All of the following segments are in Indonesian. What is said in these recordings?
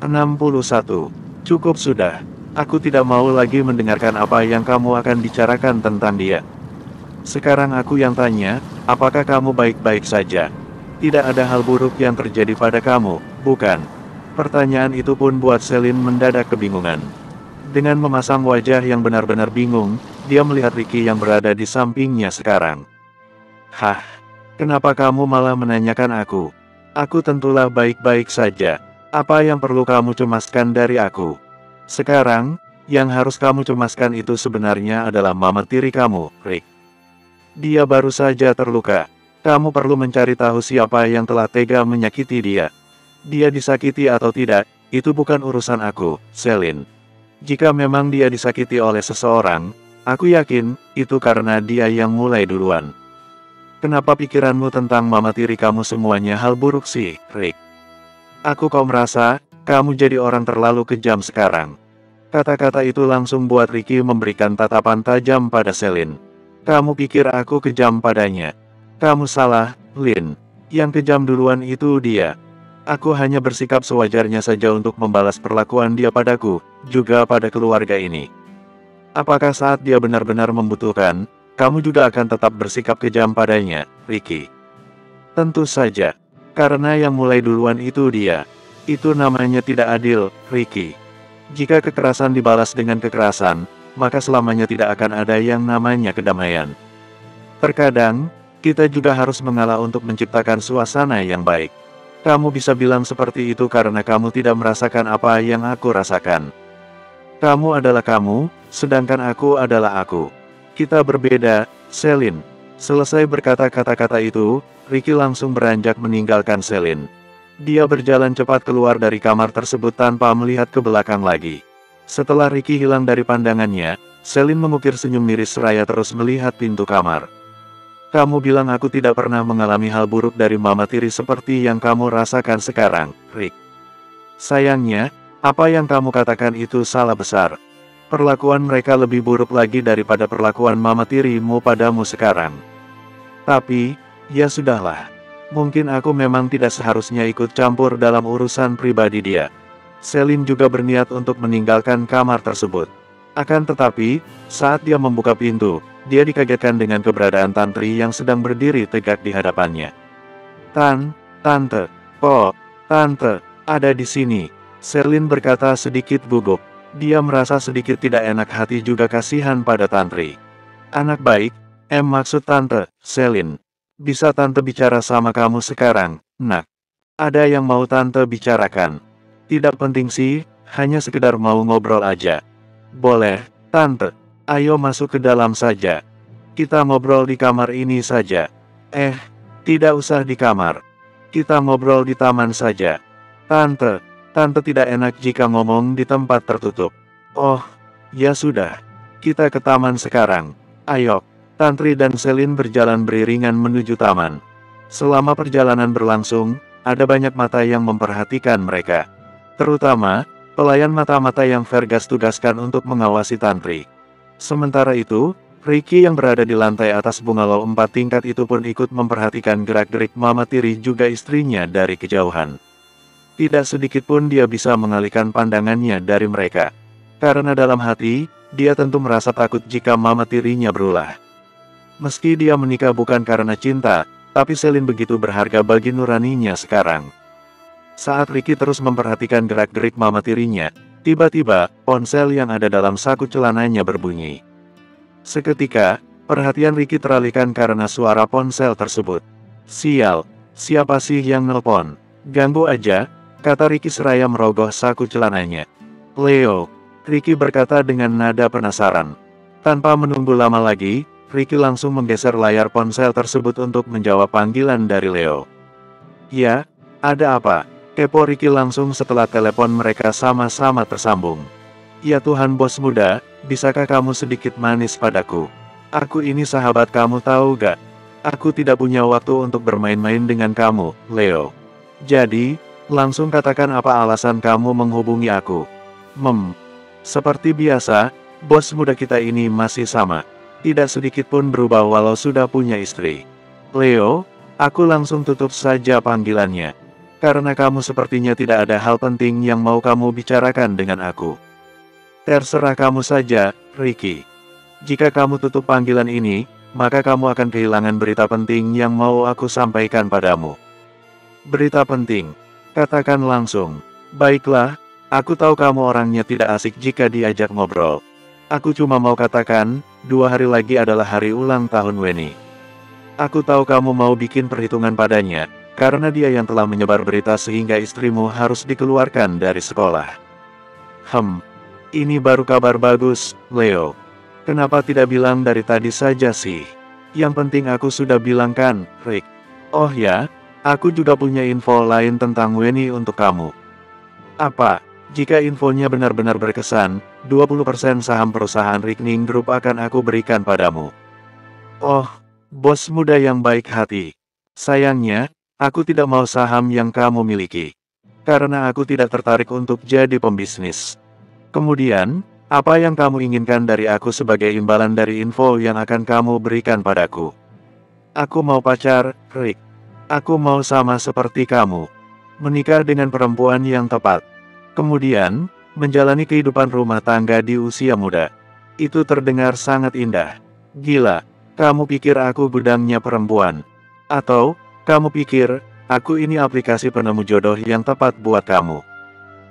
61. Cukup sudah. Aku tidak mau lagi mendengarkan apa yang kamu akan bicarakan tentang dia. Sekarang aku yang tanya, apakah kamu baik-baik saja? Tidak ada hal buruk yang terjadi pada kamu, bukan? Pertanyaan itu pun buat Selin mendadak kebingungan. Dengan memasang wajah yang benar-benar bingung, dia melihat Ricky yang berada di sampingnya sekarang. Hah? Kenapa kamu malah menanyakan aku? Aku tentulah baik-baik saja. Apa yang perlu kamu cemaskan dari aku? Sekarang, yang harus kamu cemaskan itu sebenarnya adalah mama tiri kamu, Rick. Dia baru saja terluka. Kamu perlu mencari tahu siapa yang telah tega menyakiti dia. Dia disakiti atau tidak, itu bukan urusan aku, Selin. Jika memang dia disakiti oleh seseorang, aku yakin, itu karena dia yang mulai duluan. Kenapa pikiranmu tentang mama tiri kamu semuanya hal buruk sih, Rick? Kau merasa, kamu jadi orang terlalu kejam sekarang. Kata-kata itu langsung buat Ricky memberikan tatapan tajam pada Selin. Kamu pikir aku kejam padanya? Kamu salah, Lin. Yang kejam duluan itu dia. Aku hanya bersikap sewajarnya saja untuk membalas perlakuan dia padaku, juga pada keluarga ini. Apakah saat dia benar-benar membutuhkan, kamu juga akan tetap bersikap kejam padanya, Ricky? Tentu saja. Karena yang mulai duluan itu dia. Itu namanya tidak adil, Ricky. Jika kekerasan dibalas dengan kekerasan, maka selamanya tidak akan ada yang namanya kedamaian. Terkadang, kita juga harus mengalah untuk menciptakan suasana yang baik. Kamu bisa bilang seperti itu karena kamu tidak merasakan apa yang aku rasakan. Kamu adalah kamu, sedangkan aku adalah aku. Kita berbeda, Selin. Selesai berkata kata-kata itu, Ricky langsung beranjak meninggalkan Selin. Dia berjalan cepat keluar dari kamar tersebut tanpa melihat ke belakang lagi. Setelah Ricky hilang dari pandangannya, Selin mengukir senyum miris seraya terus melihat pintu kamar. Kamu bilang aku tidak pernah mengalami hal buruk dari mama tiri seperti yang kamu rasakan sekarang, Rick. Sayangnya, apa yang kamu katakan itu salah besar. Perlakuan mereka lebih buruk lagi daripada perlakuan mama tirimu padamu sekarang. Tapi, ya sudahlah. Mungkin aku memang tidak seharusnya ikut campur dalam urusan pribadi dia. Selin juga berniat untuk meninggalkan kamar tersebut. Akan tetapi, saat dia membuka pintu, dia dikagetkan dengan keberadaan Tantri yang sedang berdiri tegak di hadapannya. Tante, Tante, ada di sini. Selin berkata sedikit gugup. Dia merasa sedikit tidak enak hati juga kasihan pada Tantri. Anak baik, maksud Tante, Selin. Bisa Tante bicara sama kamu sekarang, nak? Ada yang mau Tante bicarakan? Tidak penting sih, hanya sekedar mau ngobrol aja. Boleh, Tante. Ayo masuk ke dalam saja. Kita ngobrol di kamar ini saja. Tidak usah di kamar. Kita ngobrol di taman saja. Tante tidak enak jika ngomong di tempat tertutup. Oh, ya sudah. Kita ke taman sekarang. Ayo. Tantri dan Selin berjalan beriringan menuju taman. Selama perjalanan berlangsung, ada banyak mata yang memperhatikan mereka. Terutama, pelayan mata-mata yang Vergas tugaskan untuk mengawasi Tantri. Sementara itu, Ricky yang berada di lantai atas bungalow 4 tingkat itu pun ikut memperhatikan gerak-gerik mama tiri juga istrinya dari kejauhan. Tidak sedikit pun dia bisa mengalihkan pandangannya dari mereka. Karena dalam hati, dia tentu merasa takut jika mama tirinya berulah. Meski dia menikah bukan karena cinta, tapi Selin begitu berharga bagi nuraninya sekarang. Saat Ricky terus memperhatikan gerak-gerik mama tirinya, tiba-tiba, ponsel yang ada dalam saku celananya berbunyi. Seketika, perhatian Ricky teralihkan karena suara ponsel tersebut. Sial, siapa sih yang nelpon? Ganggu aja, kata Ricky seraya merogoh saku celananya. Leo, Ricky berkata dengan nada penasaran. Tanpa menunggu lama lagi, Ricky langsung menggeser layar ponsel tersebut untuk menjawab panggilan dari Leo. Ya, ada apa? Kepo Ricky langsung setelah telepon mereka sama-sama tersambung. Ya Tuhan bos muda, bisakah kamu sedikit manis padaku? Aku ini sahabat kamu tahu gak? Aku tidak punya waktu untuk bermain-main dengan kamu, Leo. Jadi, langsung katakan apa alasan kamu menghubungi aku. Seperti biasa, bos muda kita ini masih sama. Tidak sedikit pun berubah walau sudah punya istri. Leo, aku langsung tutup saja panggilannya. Karena kamu sepertinya tidak ada hal penting yang mau kamu bicarakan dengan aku. Terserah kamu saja, Ricky. Jika kamu tutup panggilan ini, maka kamu akan kehilangan berita penting yang mau aku sampaikan padamu. Berita penting. Katakan langsung. Baiklah, aku tahu kamu orangnya tidak asik jika diajak ngobrol. Aku cuma mau katakan, 2 hari lagi adalah hari ulang tahun Weni. Aku tahu kamu mau bikin perhitungan padanya, karena dia yang telah menyebar berita sehingga istrimu harus dikeluarkan dari sekolah. Ini baru kabar bagus, Leo. Kenapa tidak bilang dari tadi saja sih? Yang penting aku sudah bilang kan, Rick. Oh ya, aku juga punya info lain tentang Weni untuk kamu. Apa? Jika infonya benar-benar berkesan, 20% saham perusahaan Rickning Group akan aku berikan padamu. Oh, bos muda yang baik hati. Sayangnya, aku tidak mau saham yang kamu miliki. Karena aku tidak tertarik untuk jadi pembisnis. Kemudian, apa yang kamu inginkan dari aku sebagai imbalan dari info yang akan kamu berikan padaku? Aku mau pacar, Rick. Aku mau sama seperti kamu. Menikah dengan perempuan yang tepat. Kemudian, menjalani kehidupan rumah tangga di usia muda. Itu terdengar sangat indah. Gila, kamu pikir aku gudangnya perempuan? Atau, kamu pikir, aku ini aplikasi penemu jodoh yang tepat buat kamu?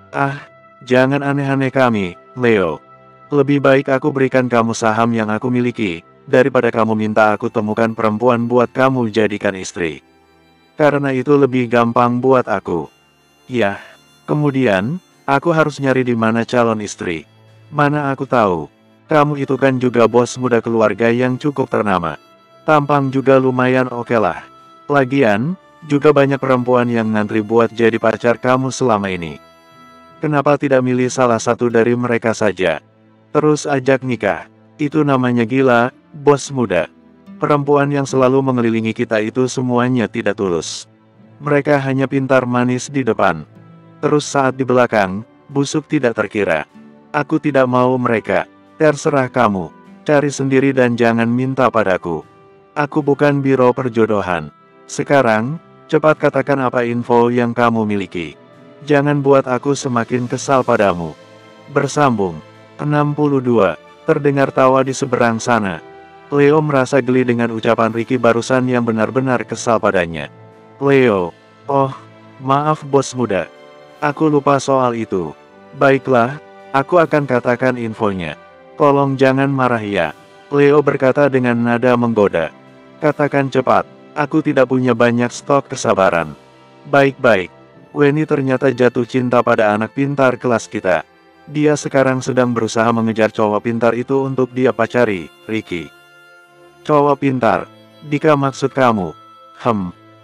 Ah, jangan aneh-aneh kami, Leo. Lebih baik aku berikan kamu saham yang aku miliki, daripada kamu minta aku temukan perempuan buat kamu jadikan istri. Karena itu lebih gampang buat aku. Ya, kemudian, aku harus nyari di mana calon istri. Mana aku tahu, kamu itu kan juga bos muda keluarga yang cukup ternama. Tampang juga lumayan oke lah. Lagian, juga banyak perempuan yang ngantri buat jadi pacar kamu selama ini. Kenapa tidak milih salah satu dari mereka saja? Terus ajak nikah. Itu namanya gila, bos muda. Perempuan yang selalu mengelilingi kita itu semuanya tidak tulus. Mereka hanya pintar manis di depan. Terus saat di belakang, busuk tidak terkira. Aku tidak mau mereka. Terserah kamu. Cari sendiri dan jangan minta padaku. Aku bukan biro perjodohan. Sekarang, cepat katakan apa info yang kamu miliki. Jangan buat aku semakin kesal padamu. Bersambung. 62. Terdengar tawa di seberang sana. Leo merasa geli dengan ucapan Ricky barusan yang benar-benar kesal padanya. Leo. Oh, maaf bos muda. Aku lupa soal itu. Baiklah, aku akan katakan infonya. Tolong jangan marah ya. Leo berkata dengan nada menggoda. Katakan cepat. Aku tidak punya banyak stok kesabaran. Baik-baik. Weni ternyata jatuh cinta pada anak pintar kelas kita. Dia sekarang sedang berusaha mengejar cowok pintar itu untuk dia pacari, Ricky. Cowok pintar? Dika maksud kamu?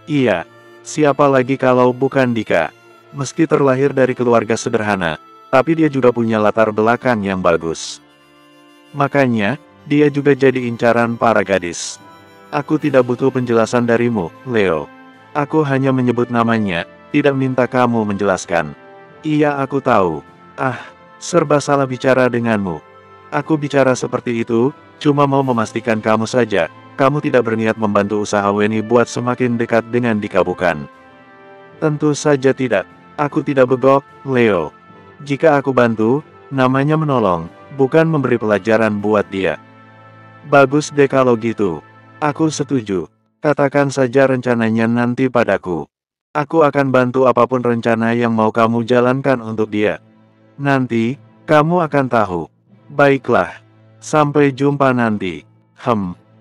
Iya. Siapa lagi kalau bukan Dika? Meski terlahir dari keluarga sederhana, tapi dia juga punya latar belakang yang bagus. Makanya, dia juga jadi incaran para gadis. Aku tidak butuh penjelasan darimu, Leo. Aku hanya menyebut namanya, tidak minta kamu menjelaskan. Iya aku tahu. Serba salah bicara denganmu. Aku bicara seperti itu, cuma mau memastikan kamu saja, kamu tidak berniat membantu usaha Weni buat semakin dekat dengan Dika bukan? Tentu saja tidak. Aku tidak begok, Leo. Jika aku bantu, namanya menolong, bukan memberi pelajaran buat dia. Bagus deh kalau gitu. Aku setuju. Katakan saja rencananya nanti padaku. Aku akan bantu apapun rencana yang mau kamu jalankan untuk dia. Nanti, kamu akan tahu. Baiklah. Sampai jumpa nanti.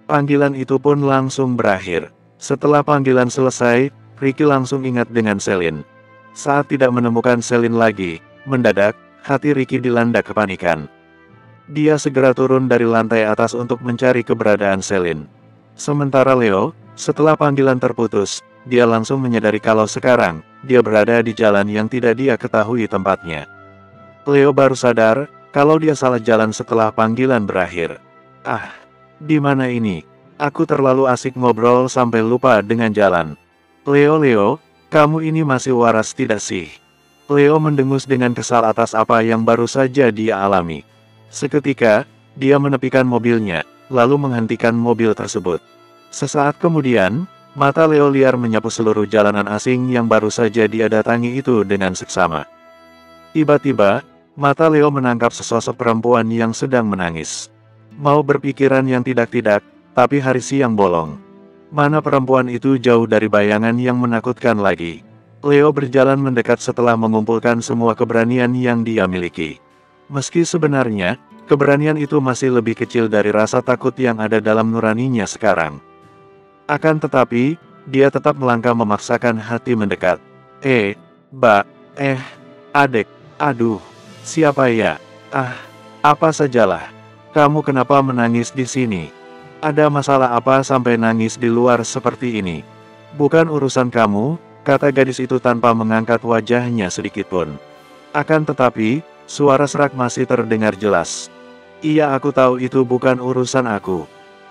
Panggilan itu pun langsung berakhir. Setelah panggilan selesai, Ricky langsung ingat dengan Selin. Saat tidak menemukan Selin lagi, mendadak, hati Ricky dilanda kepanikan. Dia segera turun dari lantai atas untuk mencari keberadaan Selin. Sementara Leo, setelah panggilan terputus, dia langsung menyadari kalau sekarang, dia berada di jalan yang tidak dia ketahui tempatnya. Leo baru sadar, kalau dia salah jalan setelah panggilan berakhir. Di mana ini? Aku terlalu asik ngobrol sampai lupa dengan jalan. Leo, kamu ini masih waras tidak sih? Leo mendengus dengan kesal atas apa yang baru saja dia alami. Seketika, dia menepikan mobilnya, lalu menghentikan mobil tersebut. Sesaat kemudian, Mata Leo liar menyapu seluruh jalanan asing yang baru saja dia datangi itu dengan seksama. Tiba-tiba, mata Leo menangkap sesosok perempuan yang sedang menangis. Mau berpikiran yang tidak-tidak, tapi hari siang bolong. Mana perempuan itu jauh dari bayangan yang menakutkan lagi. Leo berjalan mendekat setelah mengumpulkan semua keberanian yang dia miliki. Meski sebenarnya, keberanian itu masih lebih kecil dari rasa takut yang ada dalam nuraninya sekarang. Akan tetapi, dia tetap melangkah memaksakan hati mendekat. Adek, aduh, siapa ya? Apa sajalah. Kamu kenapa menangis di sini? Ada masalah apa sampai nangis di luar seperti ini? Bukan urusan kamu, kata gadis itu tanpa mengangkat wajahnya sedikitpun. Akan tetapi, suara serak masih terdengar jelas. Iya, aku tahu itu bukan urusan aku.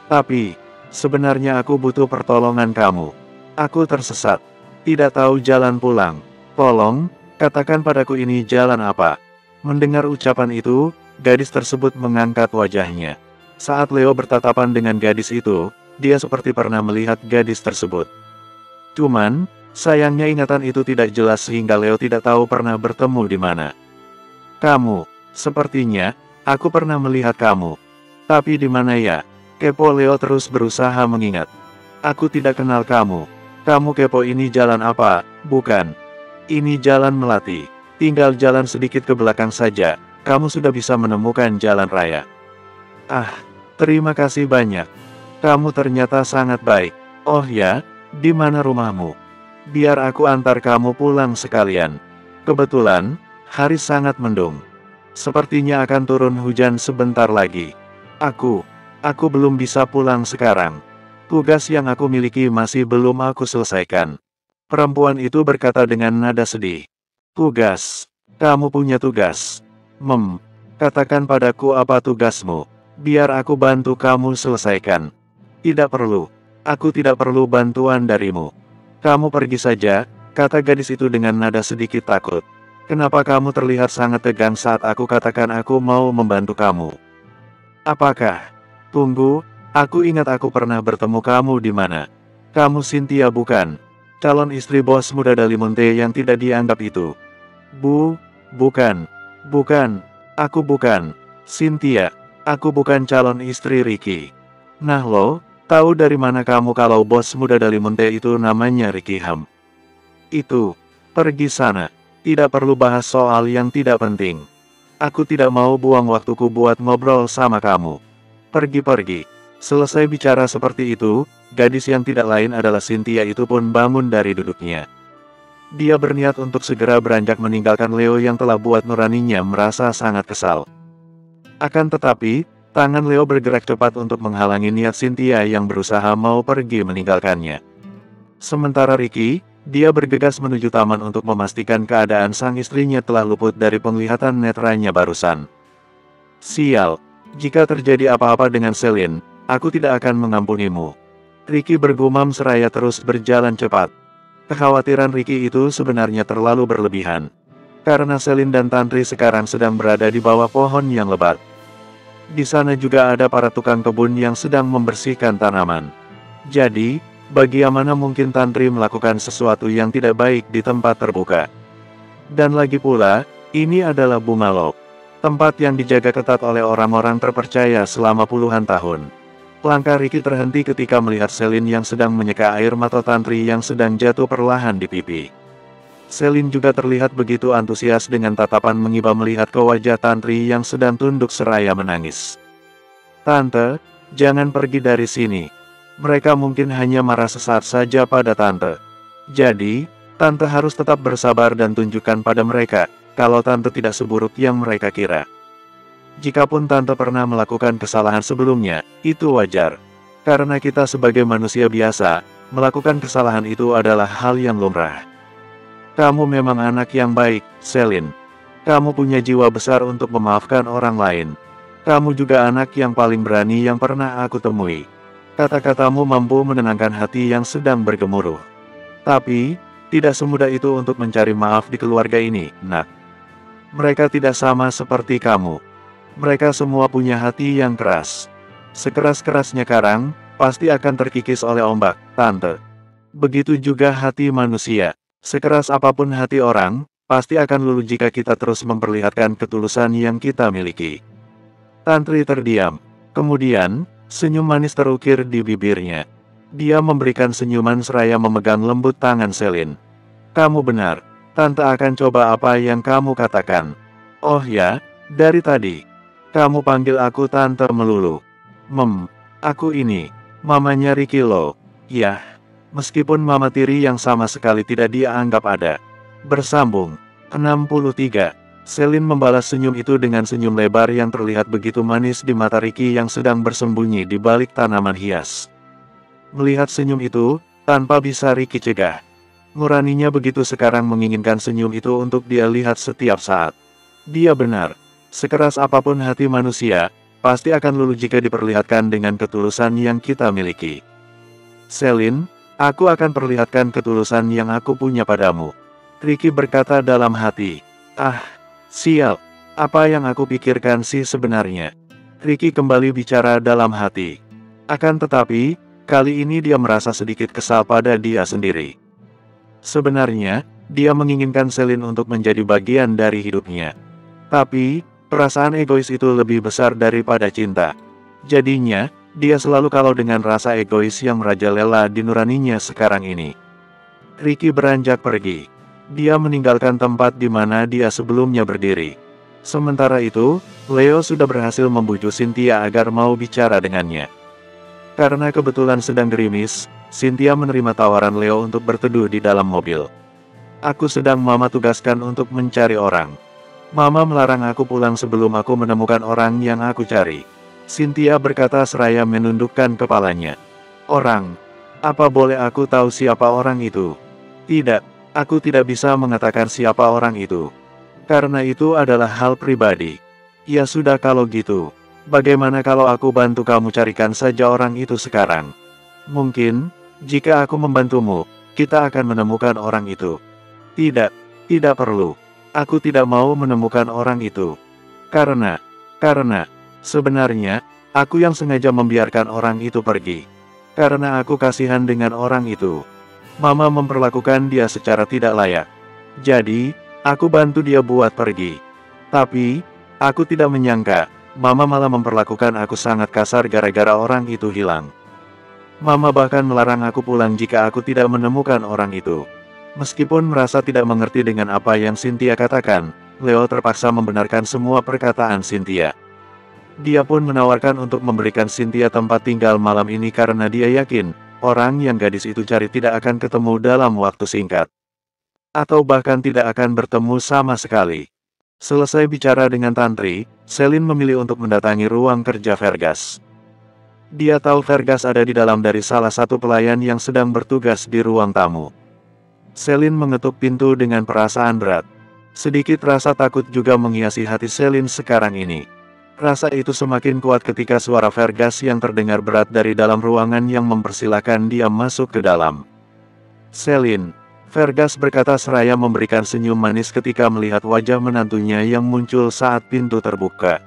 Tapi, sebenarnya aku butuh pertolongan kamu. Aku tersesat. Tidak tahu jalan pulang. Tolong, katakan padaku ini jalan apa. Mendengar ucapan itu, gadis tersebut mengangkat wajahnya. Saat Leo bertatapan dengan gadis itu, dia seperti pernah melihat gadis tersebut. Cuman, sayangnya ingatan itu tidak jelas sehingga Leo tidak tahu pernah bertemu di mana. Kamu, sepertinya, aku pernah melihat kamu. Tapi di mana ya? Kepo Leo terus berusaha mengingat. Aku tidak kenal kamu. Kamu kepo ini jalan apa? Bukan. Ini jalan Melati. Tinggal jalan sedikit ke belakang saja, kamu sudah bisa menemukan jalan raya. Terima kasih banyak. Kamu ternyata sangat baik. Oh ya, di mana rumahmu? Biar aku antar kamu pulang sekalian. Kebetulan, hari sangat mendung. Sepertinya akan turun hujan sebentar lagi. Aku belum bisa pulang sekarang. Tugas yang aku miliki masih belum aku selesaikan. Perempuan itu berkata dengan nada sedih. Tugas? Kamu punya tugas? Katakan padaku apa tugasmu. Biar aku bantu kamu selesaikan. Tidak perlu. Aku tidak perlu bantuan darimu. Kamu pergi saja, kata gadis itu dengan nada sedikit takut. Kenapa kamu terlihat sangat tegang saat aku katakan aku mau membantu kamu? Apakah? Tunggu, aku ingat aku pernah bertemu kamu di mana. Kamu Cynthia bukan? Calon istri bos muda Dalimonte yang tidak dianggap itu. Bukan. Aku bukan. Cynthia, aku bukan calon istri Ricky. Nah lo, tahu dari mana kamu kalau bos muda Dalimonte itu namanya Ricky Ham? Pergi sana. Tidak perlu bahas soal yang tidak penting. Aku tidak mau buang waktuku buat ngobrol sama kamu. Pergi. Selesai bicara seperti itu, gadis yang tidak lain adalah Cynthia itu pun bangun dari duduknya. Dia berniat untuk segera beranjak meninggalkan Leo yang telah buat nuraninya merasa sangat kesal. Akan tetapi, tangan Leo bergerak cepat untuk menghalangi niat Cynthia yang berusaha mau pergi meninggalkannya. Sementara Ricky, dia bergegas menuju taman untuk memastikan keadaan sang istrinya telah luput dari penglihatan netranya barusan. Sial. Jika terjadi apa-apa dengan Celine, aku tidak akan mengampunimu. Ricky bergumam seraya terus berjalan cepat. Kekhawatiran Ricky itu sebenarnya terlalu berlebihan. Karena Celine dan Tantri sekarang sedang berada di bawah pohon yang lebat. Di sana juga ada para tukang kebun yang sedang membersihkan tanaman. Jadi, bagaimana mungkin Tantri melakukan sesuatu yang tidak baik di tempat terbuka? Dan lagi pula, ini adalah Bungalok. Tempat yang dijaga ketat oleh orang-orang terpercaya selama puluhan tahun. Langkah Ricky terhenti ketika melihat Celine yang sedang menyeka air mata Tantri yang sedang jatuh perlahan di pipi. Celine juga terlihat begitu antusias dengan tatapan mengiba melihat ke wajah Tantri yang sedang tunduk seraya menangis. Tante, jangan pergi dari sini. Mereka mungkin hanya marah sesaat saja pada Tante. Jadi, Tante harus tetap bersabar dan tunjukkan pada mereka kalau Tante tidak seburuk yang mereka kira. Jikapun Tante pernah melakukan kesalahan sebelumnya, itu wajar. Karena kita sebagai manusia biasa, melakukan kesalahan itu adalah hal yang lumrah. Kamu memang anak yang baik, Celine. Kamu punya jiwa besar untuk memaafkan orang lain. Kamu juga anak yang paling berani yang pernah aku temui. Kata-katamu mampu menenangkan hati yang sedang bergemuruh. Tapi, tidak semudah itu untuk mencari maaf di keluarga ini, nak. Mereka tidak sama seperti kamu. Mereka semua punya hati yang keras. Sekeras-kerasnya karang, pasti akan terkikis oleh ombak, Tante. Begitu juga hati manusia. Sekeras apapun hati orang, pasti akan luluh jika kita terus memperlihatkan ketulusan yang kita miliki. Tantri terdiam. Kemudian, senyum manis terukir di bibirnya. Dia memberikan senyuman seraya memegang lembut tangan Selin. Kamu benar. Tante akan coba apa yang kamu katakan. Oh ya, dari tadi. Kamu panggil aku Tante melulu. Aku ini, mamanya Ricky Lo. Yah, meskipun mama tiri yang sama sekali tidak dia anggap ada. Bersambung. 63. Selin membalas senyum itu dengan senyum lebar yang terlihat begitu manis di mata Ricky yang sedang bersembunyi di balik tanaman hias. Melihat senyum itu, tanpa bisa Ricky cegah. Nuraninya begitu sekarang menginginkan senyum itu untuk dia lihat setiap saat. Dia benar. Sekeras apapun hati manusia, pasti akan luluh jika diperlihatkan dengan ketulusan yang kita miliki. Selin, aku akan perlihatkan ketulusan yang aku punya padamu. Ricky berkata dalam hati. Sial. Apa yang aku pikirkan sih sebenarnya? Ricky kembali bicara dalam hati. Akan tetapi, kali ini dia merasa sedikit kesal pada dia sendiri. Sebenarnya, dia menginginkan Selin untuk menjadi bagian dari hidupnya. Tapi, perasaan egois itu lebih besar daripada cinta. Jadinya, dia selalu kalah dengan rasa egois yang merajalela di nuraninya sekarang ini. Ricky beranjak pergi. Dia meninggalkan tempat di mana dia sebelumnya berdiri. Sementara itu, Leo sudah berhasil membujuk Cynthia agar mau bicara dengannya. Karena kebetulan sedang gerimis, Cynthia menerima tawaran Leo untuk berteduh di dalam mobil. Aku sedang Mama tugaskan untuk mencari orang. Mama melarang aku pulang sebelum aku menemukan orang yang aku cari. Cynthia berkata seraya menundukkan kepalanya. Orang? Apa boleh aku tahu siapa orang itu? Tidak, aku tidak bisa mengatakan siapa orang itu. Karena itu adalah hal pribadi. Ya sudah kalau gitu. Bagaimana kalau aku bantu kamu carikan saja orang itu sekarang? Mungkin, jika aku membantumu, kita akan menemukan orang itu. Tidak, tidak perlu. Aku tidak mau menemukan orang itu. Karena, sebenarnya, aku yang sengaja membiarkan orang itu pergi. Karena aku kasihan dengan orang itu. Mama memperlakukan dia secara tidak layak. Jadi, aku bantu dia buat pergi. Tapi, aku tidak menyangka, Mama malah memperlakukan aku sangat kasar gara-gara orang itu hilang. Mama bahkan melarang aku pulang jika aku tidak menemukan orang itu. Meskipun merasa tidak mengerti dengan apa yang Cynthia katakan, Leo terpaksa membenarkan semua perkataan Cynthia. Dia pun menawarkan untuk memberikan Cynthia tempat tinggal malam ini karena dia yakin, orang yang gadis itu cari tidak akan ketemu dalam waktu singkat. Atau bahkan tidak akan bertemu sama sekali. Selesai bicara dengan Tantri, Selin memilih untuk mendatangi ruang kerja Vergas. Dia tahu Vergas ada di dalam dari salah satu pelayan yang sedang bertugas di ruang tamu. Selin mengetuk pintu dengan perasaan berat. Sedikit rasa takut juga menghiasi hati Selin sekarang ini. Rasa itu semakin kuat ketika suara Vergas yang terdengar berat dari dalam ruangan yang mempersilahkan dia masuk ke dalam. Selin, Vergas berkata seraya memberikan senyum manis ketika melihat wajah menantunya yang muncul saat pintu terbuka.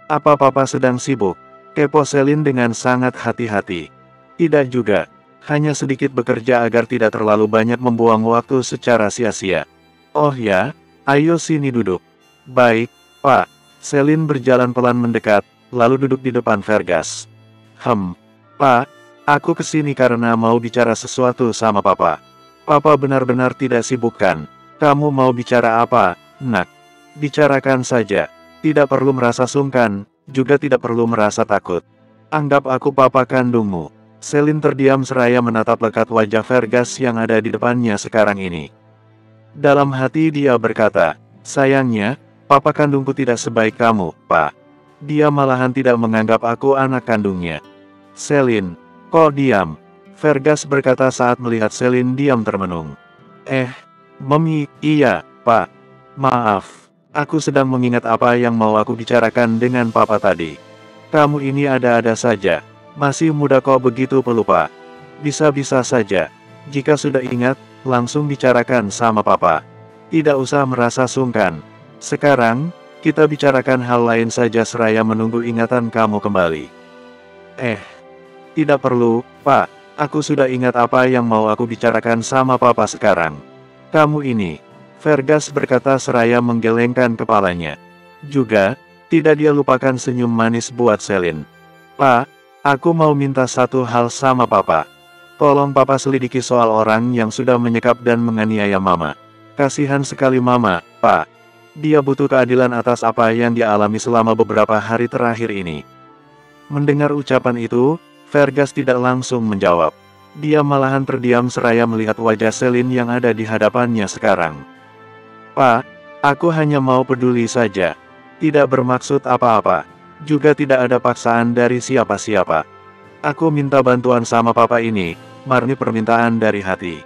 Apa papa sedang sibuk? Kepo Selin dengan sangat hati-hati. Tidak juga, hanya sedikit bekerja agar tidak terlalu banyak membuang waktu secara sia-sia. Oh ya, ayo sini duduk. Baik, Pak. Selin berjalan pelan mendekat, lalu duduk di depan Vergas. Pak, aku kesini karena mau bicara sesuatu sama papa. Papa benar-benar tidak sibuk kan? Kamu mau bicara apa, Nak? Bicarakan saja. Tidak perlu merasa sungkan, juga tidak perlu merasa takut. Anggap aku papa kandungmu. Selin terdiam seraya menatap lekat wajah Vergas yang ada di depannya sekarang ini. Dalam hati dia berkata, sayangnya, papa kandungku tidak sebaik kamu, Pak. Dia malahan tidak menganggap aku anak kandungnya. Selin, kok diam? Vergas berkata saat melihat Selin diam termenung. Mami, iya, Pak. Maaf, aku sedang mengingat apa yang mau aku bicarakan dengan papa tadi. Kamu ini ada-ada saja, masih muda kok begitu pelupa. Bisa-bisa saja, jika sudah ingat, langsung bicarakan sama papa. Tidak usah merasa sungkan. Sekarang, kita bicarakan hal lain saja seraya menunggu ingatan kamu kembali. Tidak perlu, Pak. Aku sudah ingat apa yang mau aku bicarakan sama papa sekarang. Kamu ini, Fergus berkata seraya menggelengkan kepalanya. Juga, tidak dia lupakan senyum manis buat Celine. Pak, aku mau minta satu hal sama papa. Tolong papa selidiki soal orang yang sudah menyekap dan menganiaya mama. Kasihan sekali mama, Pak. Dia butuh keadilan atas apa yang dia alami selama beberapa hari terakhir ini. Mendengar ucapan itu, Fergus tidak langsung menjawab. Dia malahan terdiam seraya melihat wajah Celine yang ada di hadapannya sekarang. Pak, aku hanya mau peduli saja. Tidak bermaksud apa-apa. Juga tidak ada paksaan dari siapa-siapa. Aku minta bantuan sama papa ini, murni permintaan dari hati.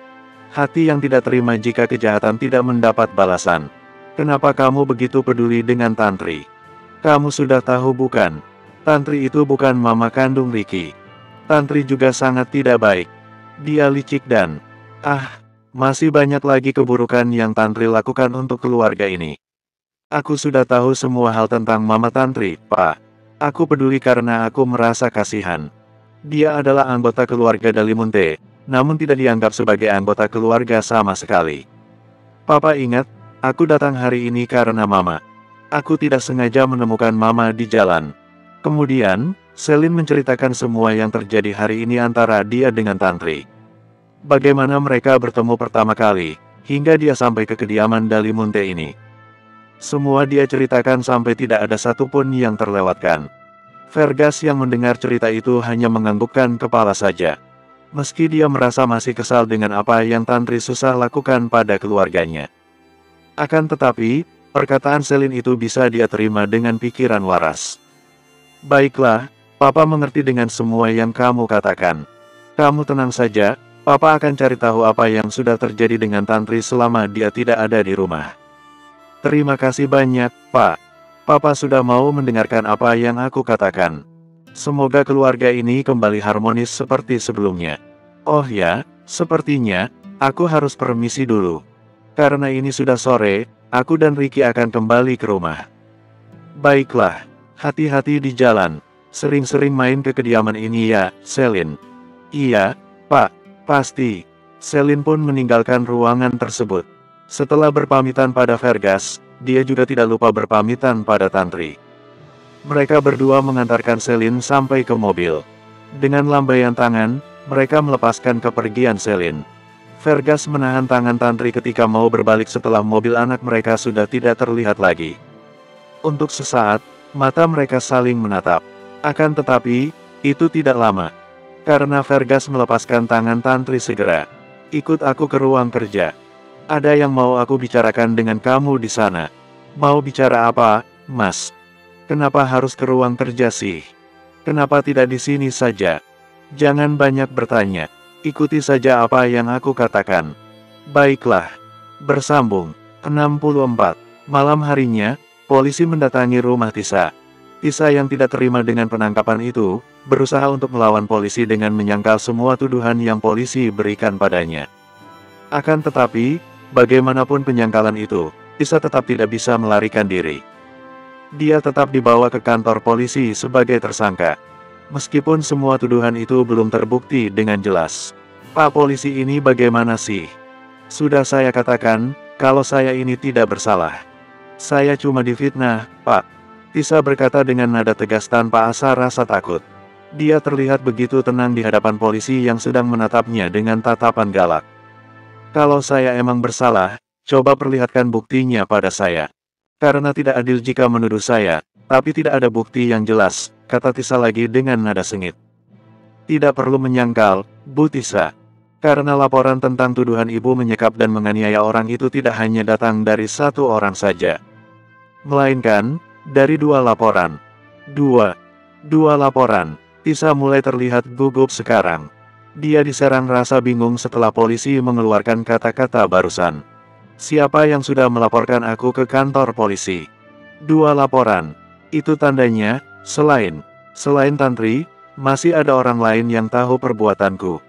Hati yang tidak terima jika kejahatan tidak mendapat balasan. Kenapa kamu begitu peduli dengan Tantri? Kamu sudah tahu bukan? Tantri itu bukan mama kandung Ricky. Tantri juga sangat tidak baik. Dia licik dan... masih banyak lagi keburukan yang Tantri lakukan untuk keluarga ini. Aku sudah tahu semua hal tentang mama Tantri, Pak. Aku peduli karena aku merasa kasihan. Dia adalah anggota keluarga Dalimunte, namun tidak dianggap sebagai anggota keluarga sama sekali. Papa ingat, aku datang hari ini karena mama. Aku tidak sengaja menemukan mama di jalan. Kemudian, Celine menceritakan semua yang terjadi hari ini antara dia dengan Tantri. Bagaimana mereka bertemu pertama kali, hingga dia sampai ke kediaman Dalimunte ini. Semua dia ceritakan sampai tidak ada satupun yang terlewatkan. Fergus yang mendengar cerita itu hanya menganggukkan kepala saja. Meski dia merasa masih kesal dengan apa yang Tantri susah lakukan pada keluarganya. Akan tetapi, perkataan Celine itu bisa dia terima dengan pikiran waras. Baiklah, papa mengerti dengan semua yang kamu katakan. Kamu tenang saja, papa akan cari tahu apa yang sudah terjadi dengan Tantri selama dia tidak ada di rumah. Terima kasih banyak, Pak. Papa sudah mau mendengarkan apa yang aku katakan. Semoga keluarga ini kembali harmonis seperti sebelumnya. Oh ya, sepertinya, aku harus permisi dulu. Karena ini sudah sore, aku dan Ricky akan kembali ke rumah. Baiklah, hati-hati di jalan. Sering-sering main ke kediaman ini ya, Celine. Iya, Pak, pasti. Celine pun meninggalkan ruangan tersebut. Setelah berpamitan pada Fergus, dia juga tidak lupa berpamitan pada Tantri. Mereka berdua mengantarkan Celine sampai ke mobil. Dengan lambaian tangan, mereka melepaskan kepergian Celine. Fergus menahan tangan Tantri ketika mau berbalik setelah mobil anak mereka sudah tidak terlihat lagi. Untuk sesaat, mata mereka saling menatap. Akan tetapi, itu tidak lama. Karena Fergus melepaskan tangan Tantri segera. Ikut aku ke ruang kerja. Ada yang mau aku bicarakan dengan kamu di sana. Mau bicara apa, Mas? Kenapa harus ke ruang kerja sih? Kenapa tidak di sini saja? Jangan banyak bertanya. Ikuti saja apa yang aku katakan. Baiklah. Bersambung. 64. Malam harinya, polisi mendatangi rumah Tisa. Tisa yang tidak terima dengan penangkapan itu, berusaha untuk melawan polisi dengan menyangkal semua tuduhan yang polisi berikan padanya. Akan tetapi, bagaimanapun penyangkalan itu, Tisa tetap tidak bisa melarikan diri. Dia tetap dibawa ke kantor polisi sebagai tersangka. Meskipun semua tuduhan itu belum terbukti dengan jelas. Pak polisi ini bagaimana sih? Sudah saya katakan, kalau saya ini tidak bersalah. Saya cuma difitnah, Pak. Tisa berkata dengan nada tegas tanpa asa rasa takut. Dia terlihat begitu tenang di hadapan polisi yang sedang menatapnya dengan tatapan galak. Kalau saya emang bersalah, coba perlihatkan buktinya pada saya. Karena tidak adil jika menuduh saya, tapi tidak ada bukti yang jelas, kata Tisa lagi dengan nada sengit. Tidak perlu menyangkal, Bu Tisa. Karena laporan tentang tuduhan ibu menyekap dan menganiaya orang itu tidak hanya datang dari satu orang saja. Melainkan, dari dua laporan. Dua laporan. Tisa mulai terlihat gugup sekarang. Dia diserang rasa bingung setelah polisi mengeluarkan kata-kata barusan. Siapa yang sudah melaporkan aku ke kantor polisi? Dua laporan. Itu tandanya, selain Tantri, masih ada orang lain yang tahu perbuatanku.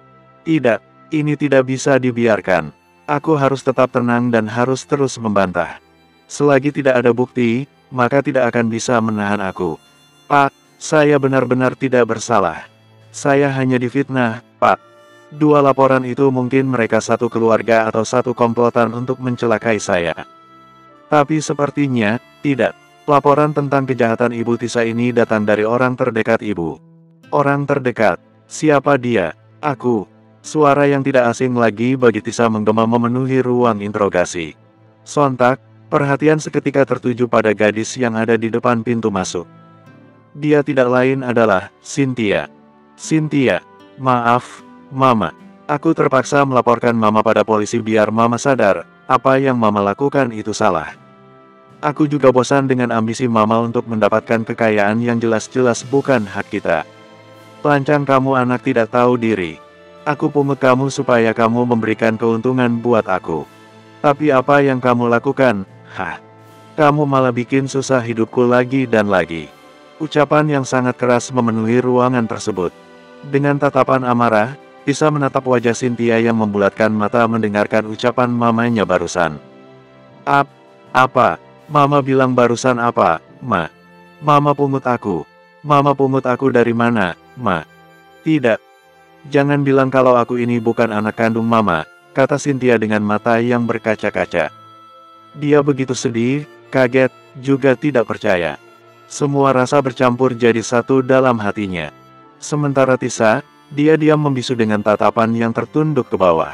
Tidak, ini tidak bisa dibiarkan. Aku harus tetap tenang dan harus terus membantah. Selagi tidak ada bukti, maka tidak akan bisa menahan aku. Pak, saya benar-benar tidak bersalah. Saya hanya difitnah, Pak. Dua laporan itu mungkin mereka satu keluarga atau satu komplotan untuk mencelakai saya. Tapi sepertinya, tidak. Laporan tentang kejahatan Ibu Tisa ini datang dari orang terdekat Ibu. Orang terdekat? Siapa dia? Aku. Suara yang tidak asing lagi bagi Tisa menggema memenuhi ruang interogasi. Sontak, perhatian seketika tertuju pada gadis yang ada di depan pintu masuk. Dia tidak lain adalah Cynthia. Cynthia, maaf, Mama. Aku terpaksa melaporkan Mama pada polisi biar Mama sadar, apa yang Mama lakukan itu salah. Aku juga bosan dengan ambisi Mama untuk mendapatkan kekayaan yang jelas-jelas bukan hak kita. Lancang kamu anak tidak tahu diri. Aku pungut kamu supaya kamu memberikan keuntungan buat aku. Tapi apa yang kamu lakukan? Hah? Kamu malah bikin susah hidupku lagi dan lagi. Ucapan yang sangat keras memenuhi ruangan tersebut. Dengan tatapan amarah, Tisa menatap wajah Cynthia yang membulatkan mata mendengarkan ucapan mamanya barusan. Apa? Mama bilang barusan apa, Ma? Mama pungut aku. Mama pungut aku dari mana, Ma? Tidak. Jangan bilang kalau aku ini bukan anak kandung Mama, kata Cynthia dengan mata yang berkaca-kaca. Dia begitu sedih, kaget, juga tidak percaya. Semua rasa bercampur jadi satu dalam hatinya. Sementara Tisa, dia diam membisu dengan tatapan yang tertunduk ke bawah.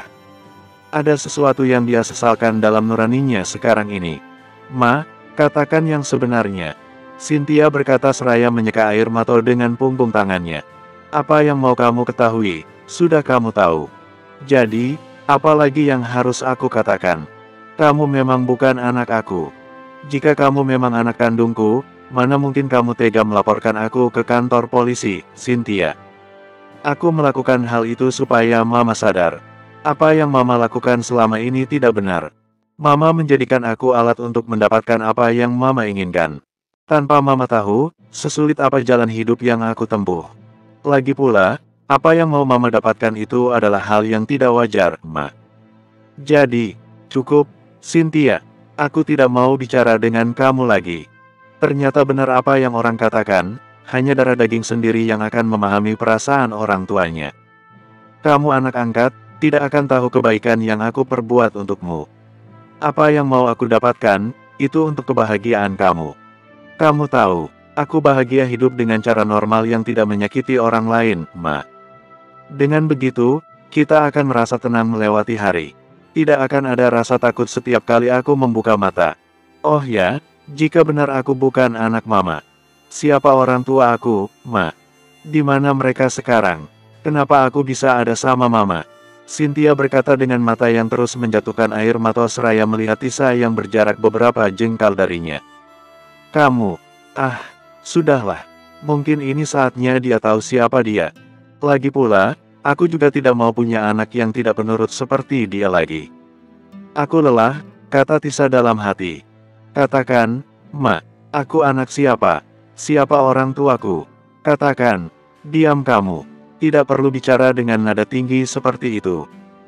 Ada sesuatu yang dia sesalkan dalam nuraninya sekarang ini. Ma, katakan yang sebenarnya. Cynthia berkata seraya menyeka air mata dengan punggung tangannya. Apa yang mau kamu ketahui, sudah kamu tahu. Jadi, apa lagi yang harus aku katakan? Kamu memang bukan anak aku. Jika kamu memang anak kandungku, mana mungkin kamu tega melaporkan aku ke kantor polisi, Cynthia? Aku melakukan hal itu supaya Mama sadar. Apa yang Mama lakukan selama ini tidak benar. Mama menjadikan aku alat untuk mendapatkan apa yang Mama inginkan. Tanpa Mama tahu, sesulit apa jalan hidup yang aku tempuh. Lagi pula, apa yang mau Mama dapatkan itu adalah hal yang tidak wajar, Ma. Jadi, cukup, Cynthia. Aku tidak mau bicara dengan kamu lagi. Ternyata benar apa yang orang katakan, hanya darah daging sendiri yang akan memahami perasaan orang tuanya. Kamu anak angkat, tidak akan tahu kebaikan yang aku perbuat untukmu. Apa yang mau aku dapatkan, itu untuk kebahagiaan kamu. Kamu tahu, aku bahagia hidup dengan cara normal yang tidak menyakiti orang lain, Ma. Dengan begitu, kita akan merasa tenang melewati hari. Tidak akan ada rasa takut setiap kali aku membuka mata. Oh ya, jika benar aku bukan anak Mama. Siapa orang tua aku, Ma? Di mana mereka sekarang? Kenapa aku bisa ada sama Mama? Cynthia berkata dengan mata yang terus menjatuhkan air mata seraya melihat Tisa yang berjarak beberapa jengkal darinya. Kamu, sudahlah. Mungkin ini saatnya dia tahu siapa dia. Lagi pula, aku juga tidak mau punya anak yang tidak penurut seperti dia lagi. Aku lelah, kata Tisa dalam hati. Katakan, Ma, aku anak siapa? Siapa orang tuaku? Katakan, diam kamu. Tidak perlu bicara dengan nada tinggi seperti itu.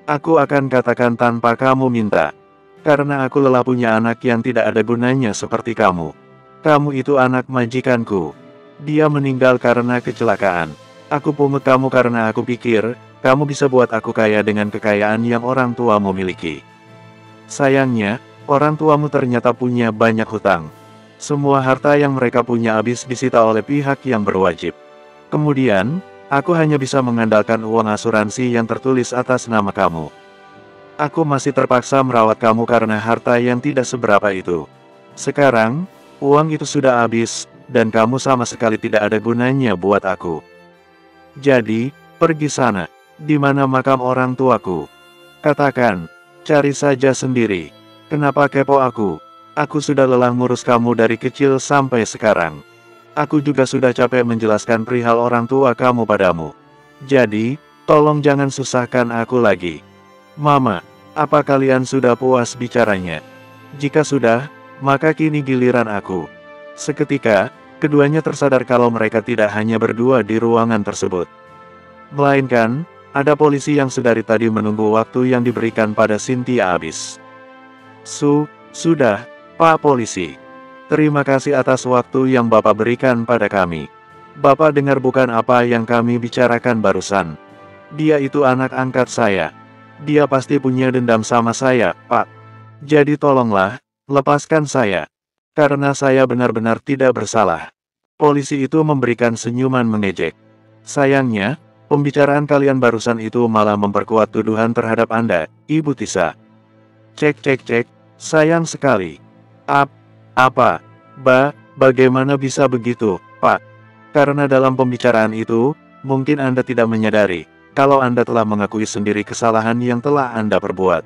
Aku akan katakan tanpa kamu minta. Karena aku lelah punya anak yang tidak ada gunanya seperti kamu. Kamu itu anak majikanku. Dia meninggal karena kecelakaan. Aku pungut kamu karena aku pikir, kamu bisa buat aku kaya dengan kekayaan yang orang tuamu miliki. Sayangnya, orang tuamu ternyata punya banyak hutang. Semua harta yang mereka punya habis disita oleh pihak yang berwajib. Kemudian, aku hanya bisa mengandalkan uang asuransi yang tertulis atas nama kamu. Aku masih terpaksa merawat kamu karena harta yang tidak seberapa itu. Sekarang, uang itu sudah habis, dan kamu sama sekali tidak ada gunanya buat aku. Jadi, pergi sana. Di mana makam orang tuaku? Katakan, cari saja sendiri. Kenapa kepo aku? Aku sudah lelah ngurus kamu dari kecil sampai sekarang. Aku juga sudah capek menjelaskan perihal orang tua kamu padamu. Jadi, tolong jangan susahkan aku lagi. Mama, apa kalian sudah puas bicaranya? Jika sudah, maka kini giliran aku. Seketika, keduanya tersadar kalau mereka tidak hanya berdua di ruangan tersebut. Melainkan, ada polisi yang sedari tadi menunggu waktu yang diberikan pada Cynthia habis. Sudah, Pak Polisi. Terima kasih atas waktu yang Bapak berikan pada kami. Bapak dengar bukan apa yang kami bicarakan barusan? Dia itu anak angkat saya. Dia pasti punya dendam sama saya, Pak. Jadi tolonglah, lepaskan saya. Karena saya benar-benar tidak bersalah. Polisi itu memberikan senyuman mengejek. Sayangnya, pembicaraan kalian barusan itu malah memperkuat tuduhan terhadap Anda, Ibu Tisa. Cek cek cek, sayang sekali. Apa? Bagaimana bisa begitu, Pak? Karena dalam pembicaraan itu, mungkin Anda tidak menyadari, kalau Anda telah mengakui sendiri kesalahan yang telah Anda perbuat.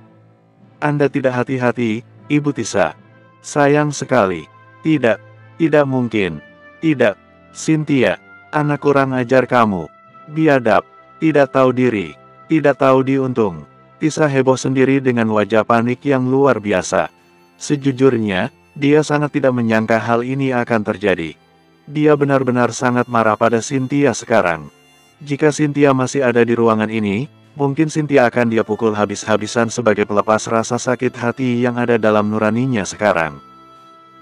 Anda tidak hati-hati, Ibu Tisa. Sayang sekali. Tidak mungkin. Tidak. Cynthia, anak kurang ajar kamu. Biadab, tidak tahu diri, tidak tahu diuntung. Tisa heboh sendiri dengan wajah panik yang luar biasa. Sejujurnya, dia sangat tidak menyangka hal ini akan terjadi. Dia benar-benar sangat marah pada Cynthia sekarang. Jika Cynthia masih ada di ruangan ini, mungkin Cynthia akan dia pukul habis-habisan sebagai pelepas rasa sakit hati yang ada dalam nuraninya sekarang.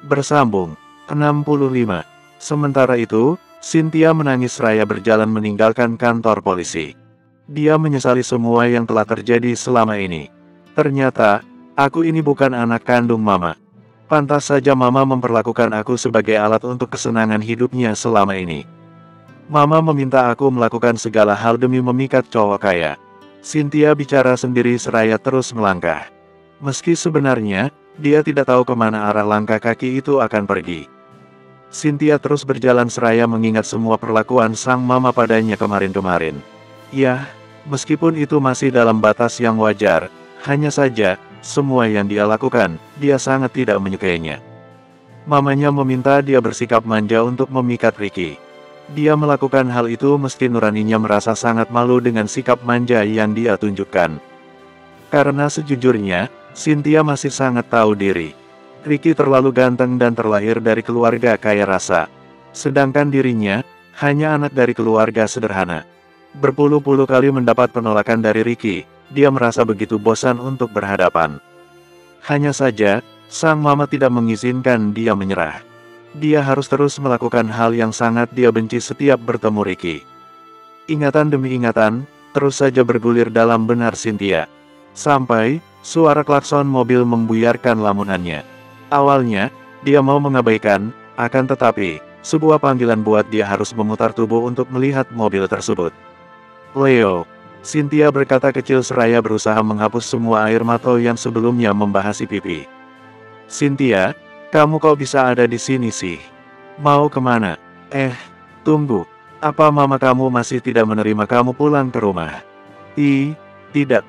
Bersambung 65. Sementara itu, Cynthia menangis raya berjalan meninggalkan kantor polisi. Dia menyesali semua yang telah terjadi selama ini. Ternyata, aku ini bukan anak kandung Mama. Pantas saja Mama memperlakukan aku sebagai alat untuk kesenangan hidupnya selama ini. Mama meminta aku melakukan segala hal demi memikat cowok kaya. Cynthia bicara sendiri seraya terus melangkah. Meski sebenarnya, dia tidak tahu kemana arah langkah kaki itu akan pergi. Cynthia terus berjalan seraya mengingat semua perlakuan sang mama padanya kemarin-kemarin. Ya, meskipun itu masih dalam batas yang wajar, hanya saja, semua yang dia lakukan, dia sangat tidak menyukainya. Mamanya meminta dia bersikap manja untuk memikat Ricky. Dia melakukan hal itu meski nuraninya merasa sangat malu dengan sikap manja yang dia tunjukkan. Karena sejujurnya, Cynthia masih sangat tahu diri. Ricky terlalu ganteng dan terlahir dari keluarga kaya rasa. Sedangkan dirinya, hanya anak dari keluarga sederhana. Berpuluh-puluh kali mendapat penolakan dari Ricky, dia merasa begitu bosan untuk berhadapan. Hanya saja, sang mama tidak mengizinkan dia menyerah. Dia harus terus melakukan hal yang sangat dia benci setiap bertemu Ricky. Ingatan demi ingatan, terus saja bergulir dalam benak Cynthia. Sampai, suara klakson mobil membuyarkan lamunannya. Awalnya, dia mau mengabaikan, akan tetapi, sebuah panggilan buat dia harus memutar tubuh untuk melihat mobil tersebut. Leo, Cynthia berkata kecil seraya berusaha menghapus semua air mata yang sebelumnya membahasi pipi. Cynthia, kamu kok bisa ada di sini sih? Mau kemana? Tunggu. Apa mama kamu masih tidak menerima kamu pulang ke rumah? Tidak.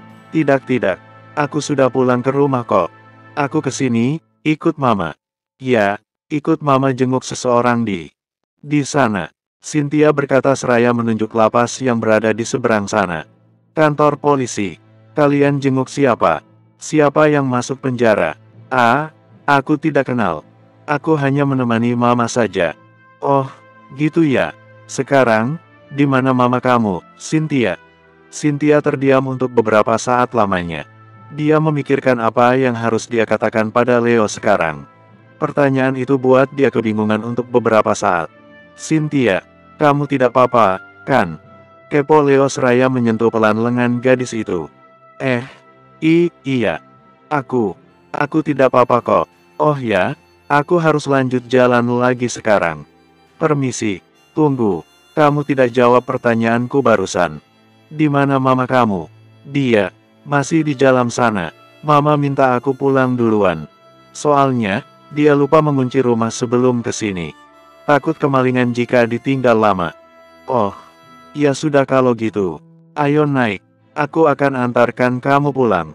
Aku sudah pulang ke rumah kok. Aku kesini, ikut mama. Ya, ikut mama jenguk seseorang di sana. Cynthia berkata seraya menunjuk lapas yang berada di seberang sana. Kantor polisi. Kalian jenguk siapa? Siapa yang masuk penjara? Aku tidak kenal. Aku hanya menemani mama saja. Oh, gitu ya. Sekarang, di mana mama kamu, Cynthia? Cynthia terdiam untuk beberapa saat lamanya. Dia memikirkan apa yang harus dia katakan pada Leo sekarang. Pertanyaan itu buat dia kebingungan untuk beberapa saat. Cynthia, kamu tidak apa-apa, kan? Kepo Leo seraya menyentuh pelan lengan gadis itu. Iya. Aku tidak apa-apa kok. Oh ya, aku harus lanjut jalan lagi sekarang. Permisi, tunggu. Kamu tidak jawab pertanyaanku barusan. Di mana mama kamu? Dia masih di dalam sana. Mama minta aku pulang duluan. Soalnya, dia lupa mengunci rumah sebelum kesini. Takut kemalingan jika ditinggal lama. Oh, ya sudah kalau gitu. Ayo naik. Aku akan antarkan kamu pulang.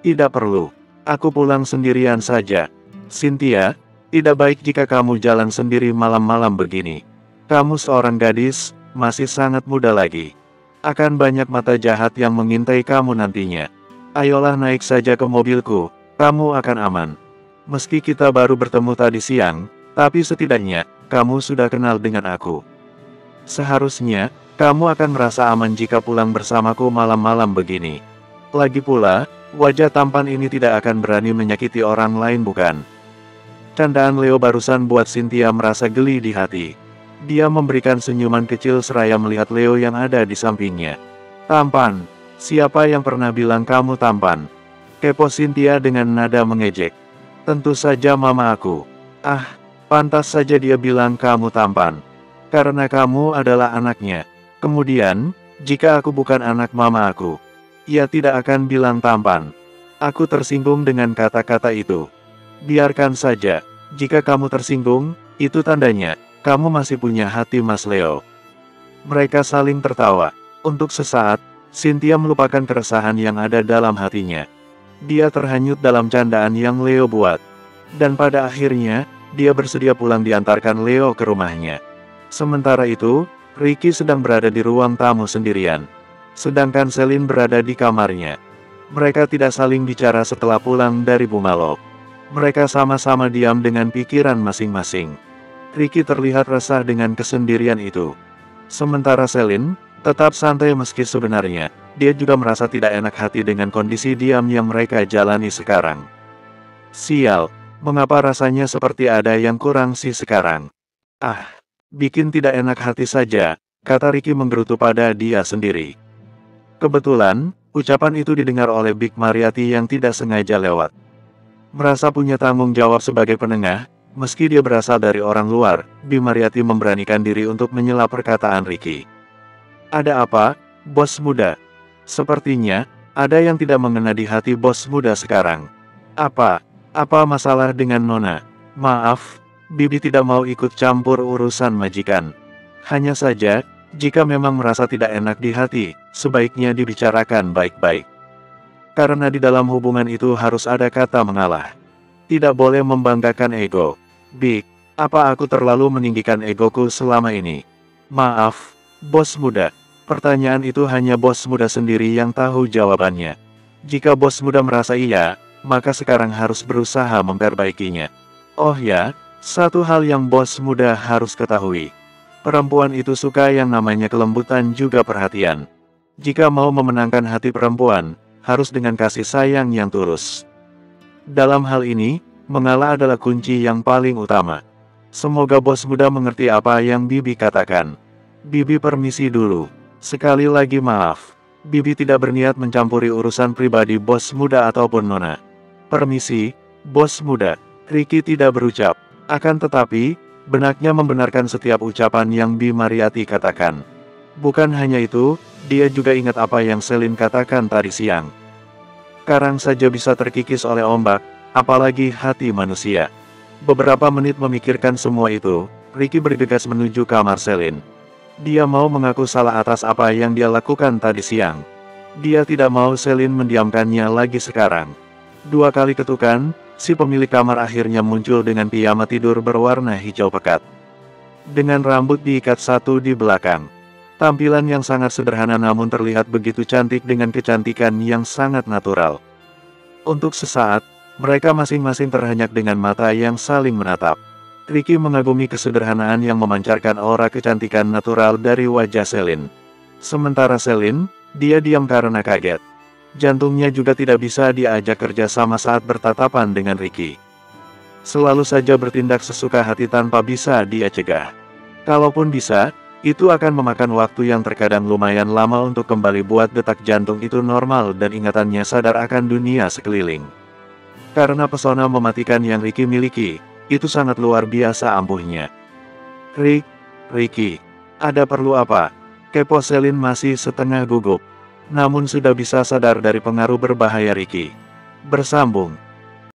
Tidak perlu. Aku pulang sendirian saja. Cynthia, tidak baik jika kamu jalan sendiri malam-malam begini. Kamu seorang gadis, masih sangat muda lagi. Akan banyak mata jahat yang mengintai kamu nantinya. Ayolah naik saja ke mobilku, kamu akan aman. Meski kita baru bertemu tadi siang, tapi setidaknya, kamu sudah kenal dengan aku. Seharusnya, kamu akan merasa aman jika pulang bersamaku malam-malam begini. Lagi pula, wajah tampan ini tidak akan berani menyakiti orang lain bukan? Candaan Leo barusan buat Cynthia merasa geli di hati. Dia memberikan senyuman kecil seraya melihat Leo yang ada di sampingnya. Tampan. Siapa yang pernah bilang kamu tampan? Kepo Cynthia dengan nada mengejek. Tentu saja mama aku. Ah, pantas saja dia bilang kamu tampan. Karena kamu adalah anaknya. Kemudian, jika aku bukan anak mama aku, ia tidak akan bilang tampan. Aku tersinggung dengan kata-kata itu. Biarkan saja. Jika kamu tersinggung, itu tandanya, kamu masih punya hati Mas Leo. Mereka saling tertawa. Untuk sesaat, Cynthia melupakan keresahan yang ada dalam hatinya. Dia terhanyut dalam candaan yang Leo buat. Dan pada akhirnya, dia bersedia pulang diantarkan Leo ke rumahnya. Sementara itu, Ricky sedang berada di ruang tamu sendirian. Sedangkan Celine berada di kamarnya. Mereka tidak saling bicara setelah pulang dari Bumalok. Mereka sama-sama diam dengan pikiran masing-masing. Ricky terlihat resah dengan kesendirian itu. Sementara Celine tetap santai meski sebenarnya, dia juga merasa tidak enak hati dengan kondisi diam yang mereka jalani sekarang. Sial, mengapa rasanya seperti ada yang kurang sih sekarang? Ah, bikin tidak enak hati saja, kata Ricky menggerutu pada dia sendiri. Kebetulan, ucapan itu didengar oleh Big Mariati yang tidak sengaja lewat. Merasa punya tanggung jawab sebagai penengah, meski dia berasal dari orang luar, Big Mariati memberanikan diri untuk menyela perkataan Ricky. Ada apa, bos muda? Sepertinya, ada yang tidak mengena di hati bos muda sekarang. Apa masalah dengan Nona? Maaf, Bibi tidak mau ikut campur urusan majikan. Hanya saja, jika memang merasa tidak enak di hati, sebaiknya dibicarakan baik-baik. Karena di dalam hubungan itu harus ada kata mengalah. Tidak boleh membanggakan ego. Big, apa aku terlalu meninggikan egoku selama ini? Maaf, bos muda. Pertanyaan itu hanya bos muda sendiri yang tahu jawabannya. Jika bos muda merasa iya, maka sekarang harus berusaha memperbaikinya. Oh ya, satu hal yang bos muda harus ketahui. Perempuan itu suka yang namanya kelembutan juga perhatian. Jika mau memenangkan hati perempuan, harus dengan kasih sayang yang tulus. Dalam hal ini, mengalah adalah kunci yang paling utama. Semoga bos muda mengerti apa yang Bibi katakan. Bibi permisi dulu. Sekali lagi maaf. Bibi tidak berniat mencampuri urusan pribadi bos muda ataupun Nona. Permisi, bos muda. Ricky tidak berucap. Akan tetapi, benaknya membenarkan setiap ucapan yang Bi Mariati katakan. Bukan hanya itu, dia juga ingat apa yang Celine katakan tadi siang. Karang saja bisa terkikis oleh ombak, apalagi hati manusia. Beberapa menit memikirkan semua itu, Ricky bergegas menuju kamar Celine. Dia mau mengaku salah atas apa yang dia lakukan tadi siang. Dia tidak mau Celine mendiamkannya lagi sekarang. 2 kali ketukan, si pemilik kamar akhirnya muncul dengan piyama tidur berwarna hijau pekat. Dengan rambut diikat satu di belakang. Tampilan yang sangat sederhana namun terlihat begitu cantik dengan kecantikan yang sangat natural. Untuk sesaat, mereka masing-masing terhenyak dengan mata yang saling menatap. Ricky mengagumi kesederhanaan yang memancarkan aura kecantikan natural dari wajah Celine. Sementara Celine, dia diam karena kaget. Jantungnya juga tidak bisa diajak kerja sama saat bertatapan dengan Ricky. Selalu saja bertindak sesuka hati tanpa bisa dia cegah. Kalaupun bisa, itu akan memakan waktu yang terkadang lumayan lama untuk kembali buat detak jantung itu normal dan ingatannya sadar akan dunia sekeliling. Karena pesona mematikan yang Ricky miliki, itu sangat luar biasa ampuhnya. Ricky, ada perlu apa? Kepo Celine masih setengah gugup. Namun sudah bisa sadar dari pengaruh berbahaya Ricky. Bersambung.